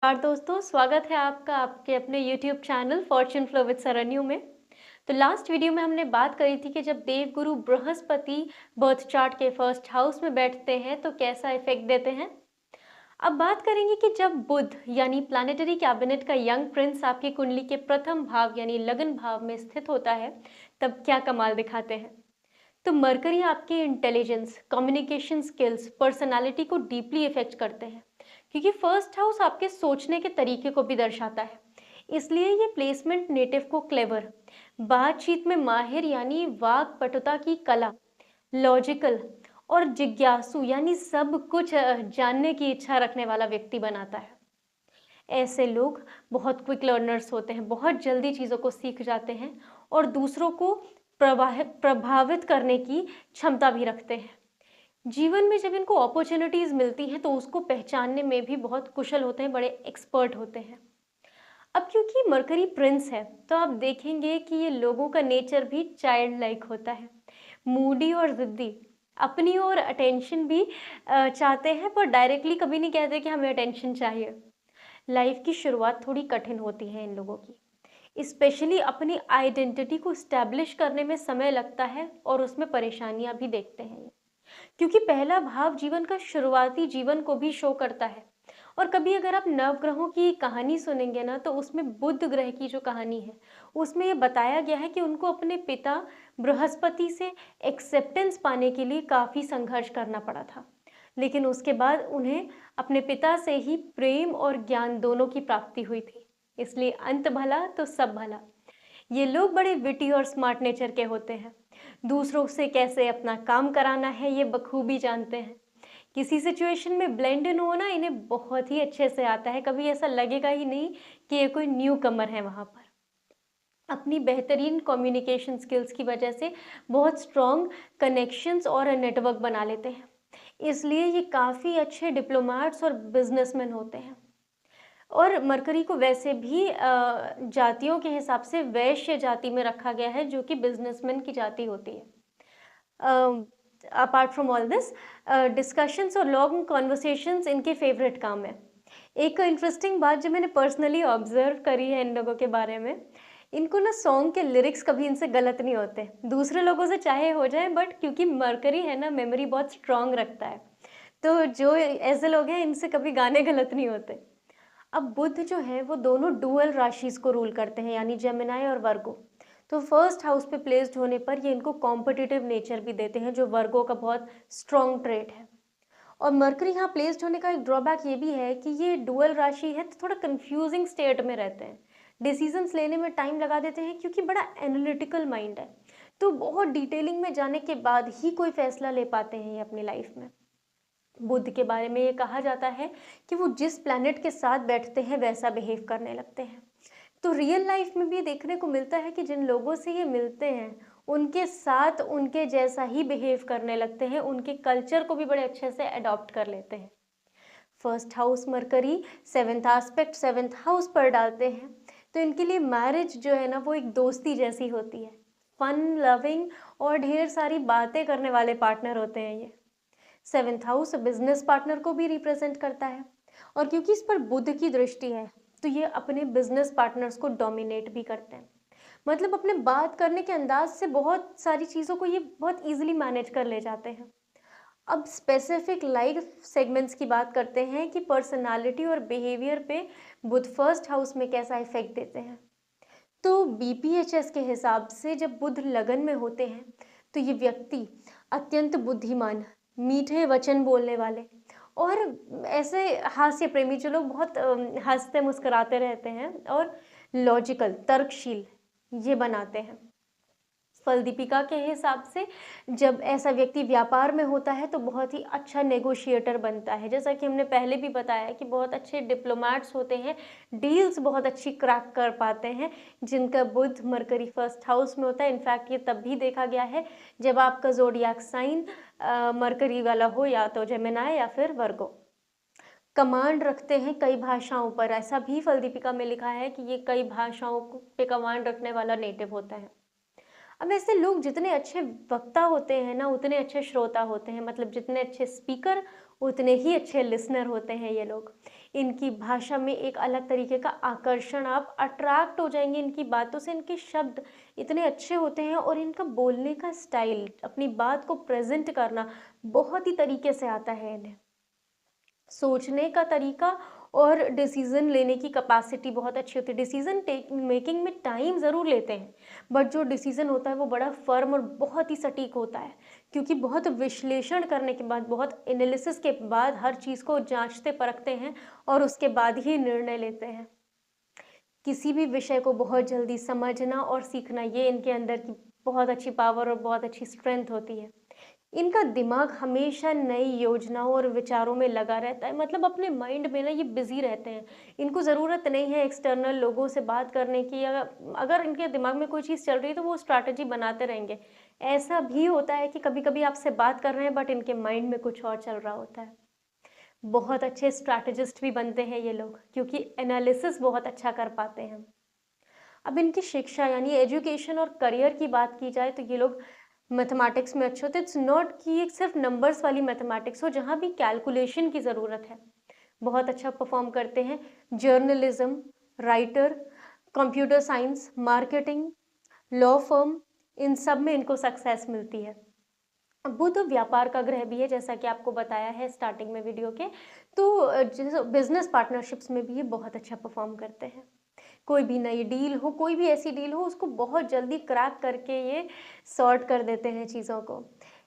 नमस्कार दोस्तों, स्वागत है आपका आपके अपने YouTube channel fortune flow with Saranyu में। तो लास्ट वीडियो में हमने बात करी थी कि जब देवगुरु बृहस्पति बर्थ चार्ट के फर्स्ट हाउस में बैठते हैं तो कैसा इफेक्ट देते हैं। अब बात करेंगे कि जब बुध यानी प्लैनेटरी कैबिनेट का यंग प्रिंस आपकी कुंडली के प्रथम भाव यानी लगन भाव में स्थित होता है तब क्या कमाल दिखाते हैं। तो मरकरी आपके इंटेलिजेंस, कम्युनिकेशन स्किल्स, पर्सनालिटी को डीपली इफेक्ट करते हैं क्योंकि फर्स्ट हाउस आपके सोचने के तरीके को भी दर्शाता है। इसलिए ये प्लेसमेंट नेटिव को क्लेवर, बातचीत में माहिर यानी वाक पटुता की कला, लॉजिकल और जिज्ञासु यानी सब कुछ जानने की इच्छा रखने वाला व्यक्ति बनाता है। ऐसे लोग बहुत क्विक लर्नर्स होते हैं, बहुत जल्दी चीज़ों को सीख जाते हैं और दूसरों को प्रभावित करने की क्षमता भी रखते हैं। जीवन में जब इनको अपॉर्चुनिटीज मिलती हैं तो उसको पहचानने में भी बहुत कुशल होते हैं, बड़े एक्सपर्ट होते हैं। अब क्योंकि मरकरी प्रिंस है तो आप देखेंगे कि ये लोगों का नेचर भी चाइल्ड लाइक होता है, मूडी और जिद्दी, अपनी ओर अटेंशन भी चाहते हैं पर डायरेक्टली कभी नहीं कहते कि हमें अटेंशन चाहिए। लाइफ की शुरुआत थोड़ी कठिन होती है इन लोगों की, स्पेशली अपनी आइडेंटिटी को स्टैब्लिश करने में समय लगता है और उसमें परेशानियां भी देखते हैं ये। क्योंकि पहला भाव जीवन का शुरुआती जीवन को भी शो करता है। और कभी अगर आप नवग्रहों की कहानी सुनेंगे ना तो उसमें बुध ग्रह की जो कहानी है उसमें ये बताया गया है कि उनको अपने पिता बृहस्पति से एक्सेप्टेंस पाने के लिए काफी संघर्ष करना पड़ा था, लेकिन उसके बाद उन्हें अपने पिता से ही प्रेम और ज्ञान दोनों की प्राप्ति हुई थी। इसलिए अंत भला तो सब भला। ये लोग बड़े विटी और स्मार्ट नेचर के होते हैं, दूसरों से कैसे अपना काम कराना है ये बखूबी जानते हैं। किसी सिचुएशन में ब्लेंड इन होना इन्हें बहुत ही अच्छे से आता है, कभी ऐसा लगेगा ही नहीं कि ये कोई न्यू कमर है वहां पर। अपनी बेहतरीन कम्युनिकेशन स्किल्स की वजह से बहुत स्ट्रॉन्ग कनेक्शंस और नेटवर्क बना लेते हैं, इसलिए ये काफ़ी अच्छे डिप्लोमेट्स और बिजनेसमैन होते हैं। और मरकरी को वैसे भी जातियों के हिसाब से वैश्य जाति में रखा गया है जो कि बिजनेसमैन की जाति होती है। Apart from all this, discussions और लॉन्ग कॉन्वर्सेशंस इनके फेवरेट काम है। एक इंटरेस्टिंग बात जो मैंने पर्सनली ऑब्जर्व करी है इन लोगों के बारे में, इनको ना सॉन्ग के लिरिक्स कभी इनसे गलत नहीं होते, दूसरे लोगों से चाहे हो जाए बट क्योंकि मरकरी है ना मेमोरी बहुत स्ट्रांग रखता है, तो जो ऐसे लोग हैं इनसे कभी गाने गलत नहीं होते। अब बुध जो है वो दोनों डुअल राशिज को रूल करते हैं यानी जेमिनाई और वर्गो। तो फर्स्ट हाउस पे प्लेस्ड होने पर ये इनको कॉम्पिटिटिव नेचर भी देते हैं जो वर्गो का बहुत स्ट्रॉन्ग ट्रेट है। और मरकरी यहाँ प्लेस्ड होने का एक ड्रॉबैक ये भी है कि ये डुअल राशि है तो थोड़ा कंफ्यूजिंग स्टेट में रहते हैं, डिसीजंस लेने में टाइम लगा देते हैं क्योंकि बड़ा एनालिटिकल माइंड है, तो बहुत डिटेलिंग में जाने के बाद ही कोई फैसला ले पाते हैं ये अपनी लाइफ में। बुध के बारे में ये कहा जाता है कि वो जिस प्लैनेट के साथ बैठते हैं वैसा बिहेव करने लगते हैं। तो रियल लाइफ में भी देखने को मिलता है कि जिन लोगों से ये मिलते हैं उनके साथ उनके जैसा ही बिहेव करने लगते हैं, उनके कल्चर को भी बड़े अच्छे से अडॉप्ट कर लेते हैं। First house mercury seventh aspect seventh house पर डालते हैं तो इनके लिए मैरिज जो है ना वो एक दोस्ती जैसी होती है, फन लविंग और ढेर सारी बातें करने वाले पार्टनर होते हैं ये। सेवेंथ हाउस बिजनेस पार्टनर को भी रिप्रेजेंट करता है और क्योंकि इस पर बुध की दृष्टि है तो ये अपने बिजनेस पार्टनर्स को डोमिनेट भी करते हैं, मतलब अपने बात करने के अंदाज से बहुत सारी चीज़ों को ये बहुत इजीली मैनेज कर ले जाते हैं। अब स्पेसिफिक लाइफ सेगमेंट्स की बात करते हैं कि पर्सनालिटी और बिहेवियर पे बुध फर्स्ट हाउस में कैसा इफेक्ट देते हैं। तो बीपीएचएस के हिसाब से जब बुध लगन में होते हैं तो ये व्यक्ति अत्यंत बुद्धिमान, मीठे वचन बोलने वाले और ऐसे हास्य प्रेमी जो लोग बहुत हंसते मुस्कुराते रहते हैं और लॉजिकल तर्कशील ये बनाते हैं। फल दीपिका के हिसाब से जब ऐसा व्यक्ति व्यापार में होता है तो बहुत ही अच्छा नेगोशिएटर बनता है, जैसा कि हमने पहले भी बताया कि बहुत अच्छे डिप्लोमेट्स होते हैं, डील्स बहुत अच्छी क्रैक कर पाते हैं जिनका बुध मरकरी फर्स्ट हाउस में होता है। इनफैक्ट ये तब भी देखा गया है जब आपका जोडियाक साइन मरकरी वाला हो, या तो जेमिनाई या फिर वर्गो। कमांड रखते हैं कई भाषाओं पर, ऐसा भी फल दीपिका में लिखा है कि ये कई भाषाओं पे कमांड रखने वाला नेटिव होता है। अब ऐसे लोग जितने अच्छे वक्ता होते हैं ना उतने अच्छे श्रोता होते हैं, मतलब जितने अच्छे स्पीकर उतने ही अच्छे लिसनर होते हैं ये लोग। इनकी भाषा में एक अलग तरीके का आकर्षण, आप अट्रैक्ट हो जाएंगे इनकी बातों से। इनके शब्द इतने अच्छे होते हैं और इनका बोलने का स्टाइल, अपनी बात को प्रेजेंट करना बहुत ही तरीके से आता है इन्हें। सोचने का तरीका और डिसीजन लेने की कैपेसिटी बहुत अच्छी होती है। डिसीजन मेकिंग में टाइम ज़रूर लेते हैं, बट जो डिसीजन होता है वो बड़ा फर्म और बहुत ही सटीक होता है, क्योंकि बहुत विश्लेषण करने के बाद, बहुत एनालिसिस के बाद हर चीज़ को जांचते परखते हैं और उसके बाद ही निर्णय लेते हैं। किसी भी विषय को बहुत जल्दी समझना और सीखना, ये इनके अंदर की बहुत अच्छी पावर और बहुत अच्छी स्ट्रेंथ होती है। इनका दिमाग हमेशा नई योजनाओं और विचारों में लगा रहता है, मतलब अपने माइंड में ना ये बिजी रहते हैं। इनको ज़रूरत नहीं है एक्सटर्नल लोगों से बात करने की, या अगर इनके दिमाग में कोई चीज़ चल रही है तो वो स्ट्रैटेजी बनाते रहेंगे। ऐसा भी होता है कि कभी कभी आपसे बात कर रहे हैं बट इनके माइंड में कुछ और चल रहा होता है। बहुत अच्छे स्ट्रैटेजिस्ट भी बनते हैं ये लोग, क्योंकि एनालिसिस बहुत अच्छा कर पाते हैं। अब इनकी शिक्षा यानी एजुकेशन और करियर की बात की जाए तो ये लोग मैथमेटिक्स में अच्छे होते हैं। इट्स नॉट कि एक सिर्फ नंबर्स वाली मैथमेटिक्स हो, जहाँ भी कैलकुलेशन की ज़रूरत है, बहुत अच्छा परफॉर्म करते हैं। Journalism, writer, computer science, marketing, law firm, इन सब में इनको सक्सेस मिलती है। बुध व्यापार का ग्रह भी है, जैसा कि आपको बताया है स्टार्टिंग में वीडियो के। तो बिजनेस पार्टनरशिप्स में भी ये बहुत अच्छा परफॉर्म करते हैं। कोई भी नई डील हो, कोई भी ऐसी डील हो, उसको बहुत जल्दी क्रैक करके ये सॉर्ट कर देते हैं चीज़ों को।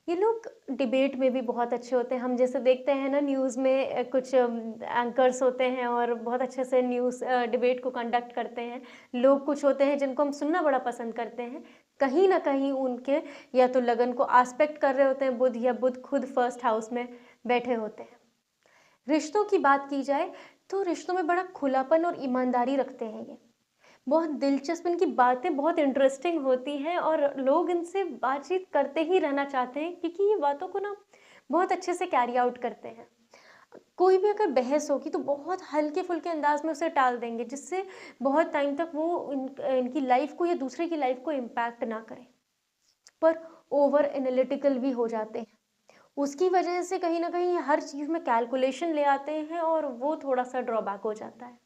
ये लोग डिबेट में भी बहुत अच्छे होते हैं। हम जैसे देखते हैं ना न्यूज़ में कुछ एंकर्स होते हैं और बहुत अच्छे से न्यूज़ डिबेट को कंडक्ट करते हैं। लोग कुछ होते हैं जिनको हम सुनना बड़ा पसंद करते हैं। कहीं ना कहीं उनके या तो लगन को आस्पेक्ट कर रहे होते हैं बुध, या बुध खुद फर्स्ट हाउस में बैठे होते हैं। रिश्तों की बात की जाए तो रिश्तों में बड़ा खुलापन और ईमानदारी रखते हैं ये। बहुत दिलचस्प, इनकी बातें बहुत इंटरेस्टिंग होती हैं और लोग इनसे बातचीत करते ही रहना चाहते हैं, क्योंकि ये बातों को ना बहुत अच्छे से कैरी आउट करते हैं। कोई भी अगर बहस होगी तो बहुत हल्के फुल्के अंदाज में उसे टाल देंगे, जिससे बहुत टाइम तक वो इनकी लाइफ को या दूसरे की लाइफ को इम्पैक्ट ना करे। पर ओवर एनालिटिकल भी हो जाते हैं, उसकी वजह से कहीं ना कहीं हर चीज़ में कैलकुलेशन ले आते हैं और वो थोड़ा सा ड्रॉबैक हो जाता है।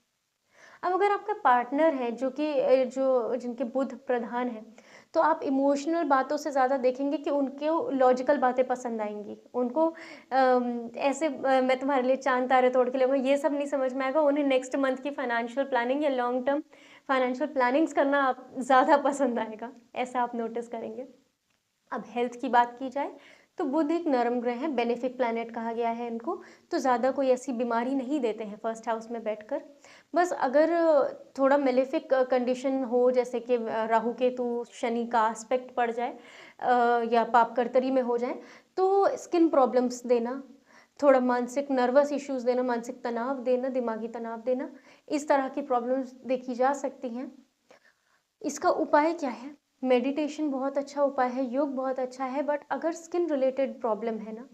अब अगर आपका पार्टनर है जो कि जो जिनके बुध प्रधान है, तो आप इमोशनल बातों से ज़्यादा देखेंगे कि उनको लॉजिकल बातें पसंद आएंगी। उनको ऐसे मैं तुम्हारे लिए चांद तारे तोड़ के लाऊंगा, ये सब नहीं समझ में आएगा। उन्हें नेक्स्ट मंथ की फाइनेंशियल प्लानिंग या लॉन्ग टर्म फाइनेंशियल प्लानिंग्स करना आप ज़्यादा पसंद आएगा, ऐसा आप नोटिस करेंगे। अब हेल्थ की बात की जाए तो बुध एक नरम ग्रह है, बेनिफिक प्लैनेट कहा गया है इनको। तो ज़्यादा कोई ऐसी बीमारी नहीं देते हैं फर्स्ट हाउस में बैठकर। बस अगर थोड़ा मेलेफिक कंडीशन हो, जैसे कि राहु केतु शनि का एस्पेक्ट पड़ जाए या पाप कर्तरी में हो जाए, तो स्किन प्रॉब्लम्स देना, थोड़ा मानसिक नर्वस इश्यूज देना, मानसिक तनाव देना, दिमागी तनाव देना, इस तरह की प्रॉब्लम्स देखी जा सकती हैं। इसका उपाय क्या है? मेडिटेशन बहुत अच्छा उपाय है, योग बहुत अच्छा है, बट अगर स्किन रिलेटेड प्रॉब्लम है ना,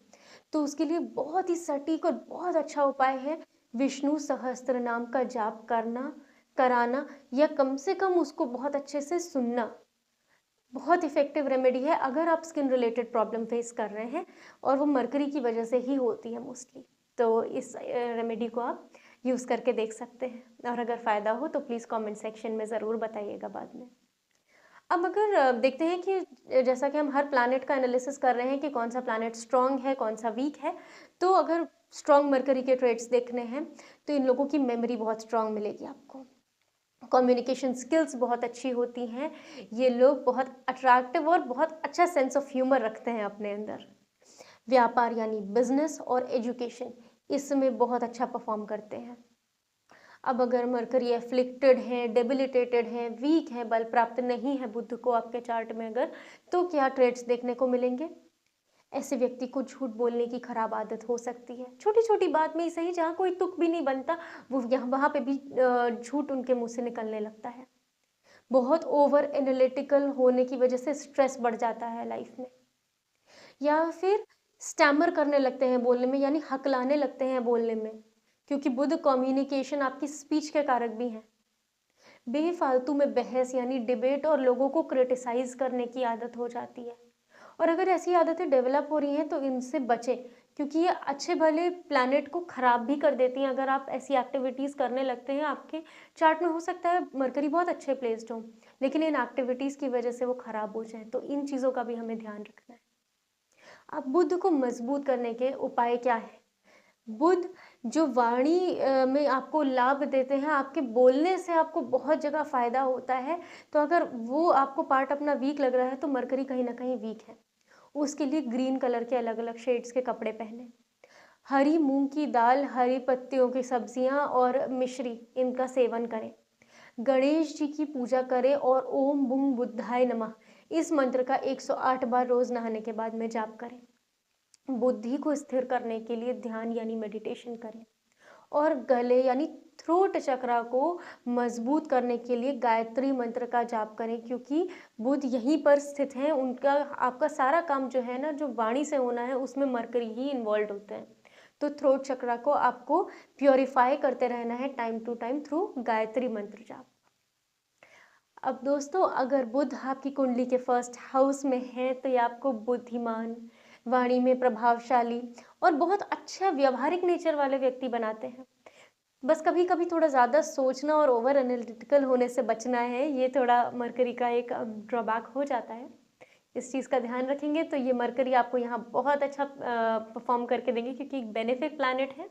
तो उसके लिए बहुत ही सटीक और बहुत अच्छा उपाय है विष्णु सहस्त्र नाम का जाप करना, कराना, या कम से कम उसको बहुत अच्छे से सुनना। बहुत इफेक्टिव रेमेडी है अगर आप स्किन रिलेटेड प्रॉब्लम फेस कर रहे हैं, और वो मरकरी की वजह से ही होती है मोस्टली। तो इस रेमेडी को आप यूज़ करके देख सकते हैं, और अगर फ़ायदा हो तो प्लीज़ कमेंट सेक्शन में ज़रूर बताइएगा बाद में। अब अगर देखते हैं कि जैसा कि हम हर प्लैनेट का एनालिसिस कर रहे हैं कि कौन सा प्लैनेट स्ट्रांग है, कौन सा वीक है, तो अगर स्ट्रांग मरकरी के ट्रेड्स देखने हैं तो इन लोगों की मेमोरी बहुत स्ट्रांग मिलेगी आपको। कम्युनिकेशन स्किल्स बहुत अच्छी होती हैं। ये लोग बहुत अट्रैक्टिव और बहुत अच्छा सेंस ऑफ ह्यूमर रखते हैं अपने अंदर। व्यापार यानी बिजनेस और एजुकेशन, इसमें बहुत अच्छा परफॉर्म करते हैं। अब अगर मरकरी एफ्लिक्टेड है, डेबिलिटेटेड है, वीक है, बल प्राप्त नहीं है बुध को आपके चार्ट में अगर, तो क्या ट्रेड्स देखने को मिलेंगे? ऐसे व्यक्ति को झूठ बोलने की खराब आदत हो सकती है। छोटी छोटी बात में ही सही, जहाँ कोई तुक भी नहीं बनता, वो यहाँ वहाँ पे भी झूठ उनके मुंह से निकलने लगता है। बहुत ओवर एनालिटिकल होने की वजह से स्ट्रेस बढ़ जाता है लाइफ में, या फिर स्टैमर करने लगते हैं बोलने में, यानी हकलाने लगते हैं बोलने में, क्योंकि बुध कम्युनिकेशन आपकी स्पीच के कारक भी हैं। बेफालतू में बहस यानी डिबेट और लोगों को क्रिटिसाइज करने की आदत हो जाती है, और अगर ऐसी आदतें डेवलप हो रही हैं तो इनसे बचें, क्योंकि ये अच्छे भले प्लैनेट को ख़राब भी कर देती हैं अगर आप ऐसी एक्टिविटीज़ करने लगते हैं। आपके चार्ट में हो सकता है मरकरी बहुत अच्छे प्लेस्ड हो, लेकिन इन एक्टिविटीज़ की वजह से वो ख़राब हो जाए, तो इन चीज़ों का भी हमें ध्यान रखना है। अब बुध को मजबूत करने के उपाय क्या है? बुध जो वाणी में आपको लाभ देते हैं, आपके बोलने से आपको बहुत जगह फ़ायदा होता है, तो अगर वो आपको पार्ट अपना वीक लग रहा है, तो मरकरी कहीं न कहीं वीक है। उसके लिए ग्रीन कलर के अलग-अलग शेड्स के कपड़े पहनें। हरी मूँग की दाल, हरी पत्तियों की सब्जियाँ और मिश्री इनका सेवन करें। गणेश जी की पूजा करें और ओम बुं बुद्धाय नमः इस मंत्र का 108 बार रोज़ नहाने के बाद में जाप करें। बुद्धि को स्थिर करने के लिए ध्यान यानी मेडिटेशन करें और गले यानी थ्रोट चक्रा को मजबूत करने के लिए गायत्री मंत्र का जाप करें, क्योंकि बुध यहीं पर स्थित हैं। उनका आपका सारा काम जो है ना, जो वाणी से होना है, उसमें मरकरी ही इन्वॉल्व होते हैं। तो थ्रोट चक्रा को आपको प्योरीफाई करते रहना है time to time through Gayatri मंत्र जाप। अब दोस्तों, अगर बुध आपकी कुंडली के फर्स्ट हाउस में है तो ये आपको बुद्धिमान, वाणी में प्रभावशाली और बहुत अच्छा व्यावहारिक नेचर वाले व्यक्ति बनाते हैं। बस कभी-कभी थोड़ा ज़्यादा सोचना और ओवर एनालिटिकल होने से बचना है, ये थोड़ा मरकरी का एक ड्रॉबैक हो जाता है। इस चीज़ का ध्यान रखेंगे तो ये मरकरी आपको यहाँ बहुत अच्छा परफ़ॉर्म करके देंगे, क्योंकि एक बेनिफिक प्लैनेट है,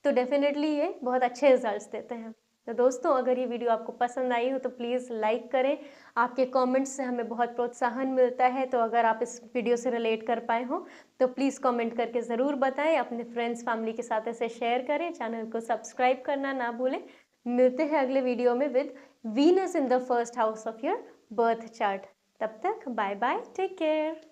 तो डेफ़िनेटली ये बहुत अच्छे रिज़ल्ट्स देते हैं। तो दोस्तों, अगर ये वीडियो आपको पसंद आई हो तो प्लीज़ लाइक करें। आपके कमेंट्स से हमें बहुत प्रोत्साहन मिलता है, तो अगर आप इस वीडियो से रिलेट कर पाए हों, तो प्लीज़ कमेंट करके ज़रूर बताएँ। अपने फ्रेंड्स, फैमिली के साथ इसे शेयर करें। चैनल को सब्सक्राइब करना ना भूलें। मिलते हैं अगले वीडियो में with Venus in the first house of your birth chart. तब तक बाय बाय, टेक केयर।